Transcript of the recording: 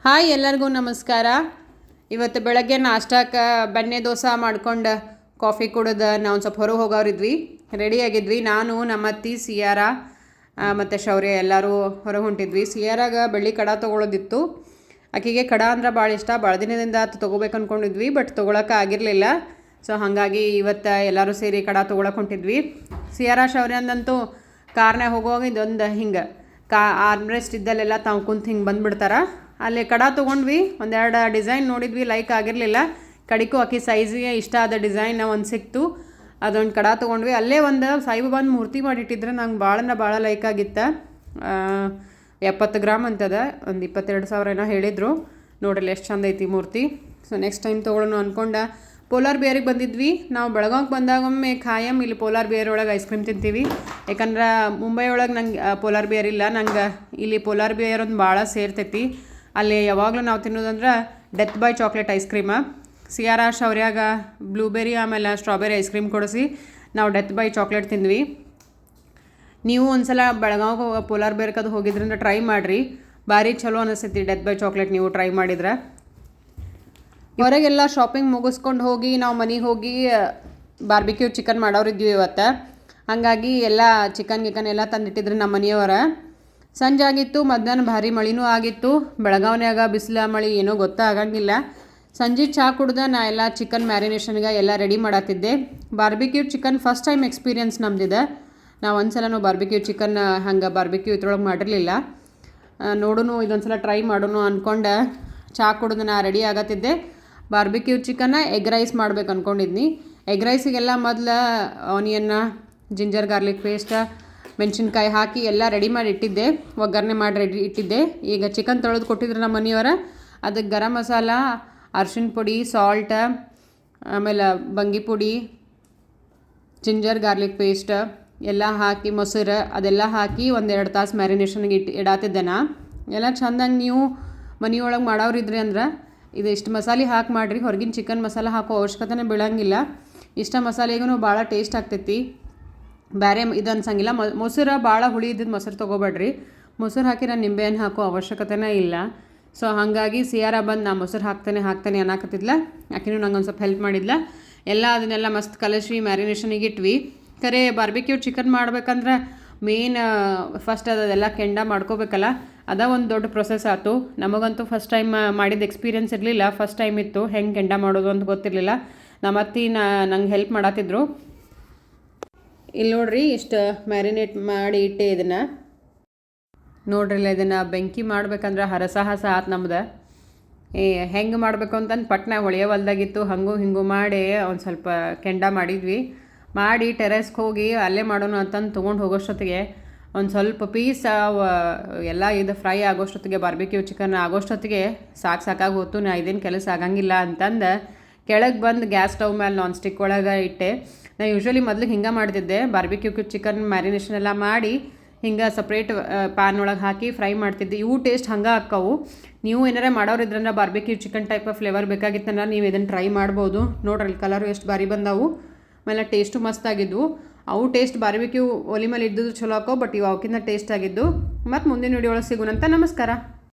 Hi ಎಲ್ಲರಿಗೂ ನಮಸ್ಕಾರ. ಇವತ್ತು ಬೆಳಗ್ಗೆ ನಾಷ್ಟಕ್ಕೆ ಬೆಣ್ಣೆ ದೋಸೆ ಮಾಡ್ಕೊಂಡು ಕಾಫಿ ಕುಡಿದು ನಾವು ಸ್ವಲ್ಪ ಹೊರಗೆ ಹೋಗೋರಿದ್ವಿ, ರೆಡಿಯಾಗಿದ್ವಿ. ನಾನು ನಮ್ಮ ಅತ್ತಿ ಸಿಯಾರ ಮತ್ತು ಶೌರ್ಯ ಎಲ್ಲರೂ ಹೊರಗೆ ಹೊಂಟಿದ್ವಿ. ಸಿಯಾರಾಗ ಬೆಳ್ಳಿ ಕಡ ತೊಗೊಳೋದಿತ್ತು. ಆಕೆಗೆ ಕಡ ಅಂದ್ರೆ ಭಾಳ ಇಷ್ಟ. ಭಾಳ ದಿನದಿಂದ ತೊಗೋಬೇಕು ಅಂದ್ಕೊಂಡಿದ್ವಿ, ಬಟ್ ತೊಗೊಳಕ್ಕೆ ಆಗಿರಲಿಲ್ಲ. ಸೊ ಹಾಗಾಗಿ ಇವತ್ತು ಎಲ್ಲರೂ ಸೇರಿ ಕಡ ತೊಗೊಳಕ್ಕೆ ಹೊಂಟಿದ್ವಿ. ಸಿಯಾರ ಶೌರ್ಯಂದಂತೂ ಕಾರ್ನಾಗ ಹೋಗುವಾಗ ಇದೊಂದು ಹಿಂಗೆ ಆರ್ಮ್ರೆಸ್ಟ್ ಇದ್ದಲ್ಲೆಲ್ಲ ತಾವು ಕುಂತು ಹಿಂಗೆ ಬಂದುಬಿಡ್ತಾರೆ. ಅಲ್ಲಿ ಕಡ ತೊಗೊಂಡ್ವಿ, ಒಂದೆರಡು ಡಿಸೈನ್ ನೋಡಿದ್ವಿ, ಲೈಕ್ ಆಗಿರಲಿಲ್ಲ. ಕಡಿಗೂ ಆಕಿ ಸೈಜಿಗೆ ಇಷ್ಟ ಆದ ಡಿಸೈನ್ ಒಂದು ಸಿಕ್ತು, ಅದೊಂದು ಕಡ ತೊಗೊಂಡ್ವಿ. ಅಲ್ಲೇ ಒಂದು ಸಾಯಿಬಾಬಾನ ಮೂರ್ತಿ ಮಾಡಿಟ್ಟಿದ್ರೆ ನಂಗೆ ಭಾಳ ಲೈಕ್ ಆಗಿತ್ತು. 70 ಗ್ರಾಮ್ ಅಂತದ, ಒಂದು 22,000 ಏನೋ ಹೇಳಿದರು. ನೋಡ್ರಿ ಎಷ್ಟು ಚಂದ ಐತಿ ಮೂರ್ತಿ. ಸೊ ನೆಕ್ಸ್ಟ್ ಟೈಮ್ ತೊಗೊಳ್ಳೋಣ ಅಂದ್ಕೊಂಡು ಪೋಲಾರ್ ಬೇರಿಗೆ ಬಂದಿದ್ವಿ. ನಾವು ಬೆಳಗಾವಿಗೆ ಬಂದಾಗೊಮ್ಮೆ ಖಾಯಂ ಇಲ್ಲಿ ಪೋಲಾರ್ ಬೇರ್ ಒಳಗೆ ಐಸ್ ಕ್ರೀಮ್ ತಿಂತೀವಿ. ಯಾಕಂದ್ರೆ ಮುಂಬೈ ಒಳಗೆ ನಂಗೆ ಪೋಲಾರ್ ಬೇರ್ ಇಲ್ಲ, ನಂಗೆ ಇಲ್ಲಿ ಪೋಲಾರ್ ಬೇರ್ ಒಂದು ಭಾಳ ಸೇರ್ತೈತಿ. ಅಲ್ಲಿ ಯಾವಾಗಲೂ ನಾವು ತಿನ್ನೋದಂದ್ರೆ death by chocolate ice cream. ಸಿಯಾರ ಶೌರ್ಯಾಗ ಬ್ಲೂಬೆರಿ ಆಮೇಲೆ ಸ್ಟ್ರಾಬೆರಿ ಐಸ್ ಕ್ರೀಮ್ ಕೊಡಿಸಿ ನಾವು ಡೆತ್ ಬೈ ಚಾಕ್ಲೇಟ್ ತಿಂದ್ವಿ. ನೀವು ಒಂದ್ಸಲ ಬೆಳಗಾವಿಗೆ ಪೋಲಾರ್ ಬೇರ್ಕದು ಹೋಗಿದ್ರಿಂದ ಟ್ರೈ ಮಾಡಿರಿ, ಭಾರಿ ಚಲೋ ಅನಿಸ್ತೈತಿ ಡೆತ್ ಬೈ ಚಾಕ್ಲೇಟ್ ನೀವು ಟ್ರೈ ಮಾಡಿದ್ರೆ. ಹೊರಗೆಲ್ಲ ಶಾಪಿಂಗ್ ಮುಗಿಸ್ಕೊಂಡು ಹೋಗಿ ನಾವು ಮನೆಗೆ ಹೋಗಿ ಬಾರ್ಬಿಕ್ಯೂ ಚಿಕನ್ ಮಾಡೋರಿದ್ವಿ ಇವತ್ತು. ಹಾಗಾಗಿ ಎಲ್ಲ ಚಿಕನ್ ಎಲ್ಲ ತಂದಿಟ್ಟಿದ್ರು ನಮ್ಮ ಮನೆಯವರ. ಸಂಜೆ ಆಗಿತ್ತು, ಮಧ್ಯಾಹ್ನ ಭಾರಿ ಮಳಿನೂ ಆಗಿತ್ತು. ಬೆಳಗಾವಿನ್ಯಾಗ ಬಿಸಿಲ ಮಳೆ ಏನೋ ಗೊತ್ತಾಗಂಗಿಲ್ಲ. ಸಂಜೆ ಚಹಾ ಕುಡ್ದು ನಾ ಎಲ್ಲ ಚಿಕನ್ ಮ್ಯಾರಿನೇಷನ್ಗೆ ಎಲ್ಲ ರೆಡಿ ಮಾಡತ್ತಿದ್ದೆ. Barbecue chicken first time experience ನಮ್ದಿದೆ. ನಾವು ಒಂದ್ಸಲನೂ ಬಾರ್ಬಿಕ್ಯೂ ಚಿಕನ್ ಹಂಗೆ ಬಾರ್ಬಿಕ್ಯೂ ಇದ್ರೊಳಗೆ ಮಾಡಿರಲಿಲ್ಲ. ನೋಡೋಣ ಇದೊಂದು ಸಲ ಟ್ರೈ ಮಾಡೋಣ ಅಂದ್ಕೊಂಡು ಚಹಾ ಕುಡ್ದು ನಾ ರೆಡಿ ಆಗತ್ತಿದ್ದೆ. ಬಾರ್ಬಿಕ್ಯೂ ಚಿಕನ್ನ ಎಗ್ ರೈಸ್ ಮಾಡ್ಬೇಕು ಅಂದ್ಕೊಂಡಿದ್ನಿ. ಎಗ್ ರೈಸಿಗೆಲ್ಲ ಮೊದಲು ಆನಿಯನ್ನ, ಜಿಂಜರ್ ಗಾರ್ಲಿಕ್ ಪೇಸ್ಟ್, ಮೆಣಸಿನ್ಕಾಯಿ ಹಾಕಿ ಎಲ್ಲ ರೆಡಿ ಮಾಡಿ ಇಟ್ಟಿದ್ದೆ, ಒಗ್ಗರಣೆ ಮಾಡಿ ರೆಡಿ ಇಟ್ಟಿದ್ದೆ. ಈಗ ಚಿಕನ್ ತೊಳೆದು ಕೊಟ್ಟಿದ್ರು ನಮ್ಮ ಮನೆಯವರ. ಅದಕ್ಕೆ ಗರಂ ಮಸಾಲ, ಅರ್ಶಿಣ ಪುಡಿ, ಸಾಲ್ಟ್, ಆಮೇಲೆ ಬಂಗಿ ಪುಡಿ, ಜಿಂಜರ್ ಗಾರ್ಲಿಕ್ ಪೇಸ್ಟ್ ಎಲ್ಲ ಹಾಕಿ, ಮೊಸರು ಅದೆಲ್ಲ ಹಾಕಿ 1-2 ತಾಸು ಮ್ಯಾರಿನೇಷನ್ಗೆ ಇಡಾತಿದ್ದೆ ನಾ. ಎಲ್ಲ ಚೆಂದಂಗೆ ನೀವು ಮನೆಯೊಳಗೆ ಮಾಡೋರಿದ್ರಿ ಅಂದ್ರೆ ಇದು ಇಷ್ಟು ಮಸಾಲೆ ಹಾಕಿ ಮಾಡಿರಿ. ಹೊರಗಿನ ಚಿಕನ್ ಮಸಾಲೆ ಹಾಕೋ ಅವಶ್ಯಕತೆನೇ ಬೀಳಂಗಿಲ್ಲ. ಇಷ್ಟ ಮಸಾಲೆಗೂ ಭಾಳ ಟೇಸ್ಟ್ ಆಗ್ತೈತಿ. ಬೇರೆ ಇದು ಅನ್ಸಂಗಿಲ್ಲ. ಮೊಸರು ಭಾಳ ಹುಳಿ ಇದ್ದಿದ್ದು ಮೊಸರು ತೊಗೋಬೇಡ್ರಿ. ಮೊಸರು ಹಾಕಿರೋ ನಿಂಬೆಹಣ್ಣು ಹಾಕೋ ಅವಶ್ಯಕತೆನೇ ಇಲ್ಲ. ಸೊ ಹಾಗಾಗಿ ಸಿಯಾರ ಬಂದು ನಾ ಮೊಸರು ಹಾಕ್ತೇನೆ ಅನ್ನಕತ್ತಿದ್ಲ. ಆಕಿನೂ ನಂಗೆ ಒಂದು ಸ್ವಲ್ಪ ಹೆಲ್ಪ್ ಮಾಡಿದ್ಲ. ಎಲ್ಲ ಅದನ್ನೆಲ್ಲ ಮಸ್ತ್ ಕಲಸಿ ಮ್ಯಾರಿನೇಷನಿಗೆ ಇಟ್ವಿ. ಖರೆ ಬಾರ್ಬಿಕ್ಯೂ ಚಿಕನ್ ಮಾಡ್ಬೇಕಂದ್ರೆ ಮೇನ್ ಫಸ್ಟ್ ಅದೆಲ್ಲ ಕೆಂಡ ಮಾಡ್ಕೋಬೇಕಲ್ಲ, ಒಂದು ದೊಡ್ಡ ಪ್ರೊಸೆಸ್ ಆಯ್ತು. ನಮಗಂತೂ ಫಸ್ಟ್ ಟೈಮ್ ಮಾಡಿದ ಎಕ್ಸ್ಪೀರಿಯನ್ಸ್ ಇರಲಿಲ್ಲ. ಫಸ್ಟ್ ಟೈಮ್ ಇತ್ತು, ಹೆಂಗೆ ಕೆಂಡ ಮಾಡೋದು ಅಂತ ಗೊತ್ತಿರಲಿಲ್ಲ. ನಮ್ಮ ಅತ್ತಿ ನಂಗೆ ಹೆಲ್ಪ್ ಮಾಡತ್ತಿದ್ರು. ಇಲ್ಲಿ ನೋಡ್ರಿ ಇಷ್ಟು ಮ್ಯಾರಿನೇಟ್ ಮಾಡಿ ಇಟ್ಟೆ ಇದನ್ನು. ನೋಡ್ರಿಲ್ಲ, ಇದನ್ನು ಬೆಂಕಿ ಮಾಡ್ಬೇಕಂದ್ರೆ ಹರಸ ಆತು ನಮ್ದು. ಹೆಂಗೆ ಮಾಡಬೇಕು ಅಂತಂದು ಪಟ್ನ ಹೊಳೆಯೋ ಹೊಲ್ದಾಗಿತ್ತು. ಹಂಗೂ ಹಿಂಗೂ ಮಾಡಿ ಒಂದು ಸ್ವಲ್ಪ ಕೆಂಡ ಮಾಡಿದ್ವಿ. ಮಾಡಿ ಟೆರೆಸ್ಗೆ ಹೋಗಿ ಅಲ್ಲೇ ಮಾಡೋಣ ಅಂತಂದು ತೊಗೊಂಡು ಹೋಗೋಷ್ಟೊತ್ತಿಗೆ ಒಂದು ಸ್ವಲ್ಪ ಪೀಸ್ ಎಲ್ಲ ಇದು ಫ್ರೈ ಆಗೋಷ್ಟೊತ್ತಿಗೆ, ಬಾರ್ಬಿಕ್ಯೂ ಚಿಕನ್ ಆಗೋಷ್ಟೊತ್ತಿಗೆ ಸಾಕಾಗಿ ಹೋತು. ನಾ ಇದೇನು ಕೆಲಸ ಆಗಂಗಿಲ್ಲ ಅಂತಂದು ಕೆಳಗೆ ಬಂದು ಗ್ಯಾಸ್ ಸ್ಟವ್ ಮೇಲೆ ನಾನ್ ಸ್ಟಿಕ್ ಒಳಗೆ ಇಟ್ಟೆ. ನಾನು ಯೂಶ್ವಲಿ ಮೊದಲು ಹಿಂಗೆ ಮಾಡ್ತಿದ್ದೆ, ಬಾರ್ಬಿಕ್ಯೂ ಚಿಕನ್ ಮ್ಯಾರಿನೇಷನ್ ಎಲ್ಲ ಮಾಡಿ ಹಿಂಗೆ ಸಪ್ರೇಟ್ ಪ್ಯಾನ್ ಒಳಗೆ ಹಾಕಿ ಫ್ರೈ ಮಾಡ್ತಿದ್ದೆ. ಇವು ಟೇಸ್ಟ್ ಹಂಗೆ ಹಾಕ್ಕವು. ನೀವು ಏನಾರ ಮಾಡೋರಿದ್ರಂದ್ರೆ barbecue chicken type of flavour ಬೇಕಾಗಿತ್ತಂದ್ರೆ ನೀವು ಇದನ್ನು ಟ್ರೈ ಮಾಡ್ಬೋದು. ನೋಡ್ರಿ ಕಲರು ಎಷ್ಟು ಬಾರಿ ಬಂದವು, ಆಮೇಲೆ ಟೇಸ್ಟು ಮಸ್ತಾಗಿದ್ವು. ಅವು ಟೇಸ್ಟ್ ಬಾರ್ಬಿಕ್ಯೂ ಒಲಿ ಮೇಲೆ ಇದ್ದದ್ದು ಚಲೋ ಹಾಕೋ, ಬಟ್ ಇವು ಅವಕ್ಕಿಂತ ಟೇಸ್ಟ್ ಆಗಿದ್ದು. ಮತ್ತು ಮುಂದಿನ ವಿಡಿಯೋ ಒಳಗೆ ಸಿಗೋಣಂತ. ನಮಸ್ಕಾರ.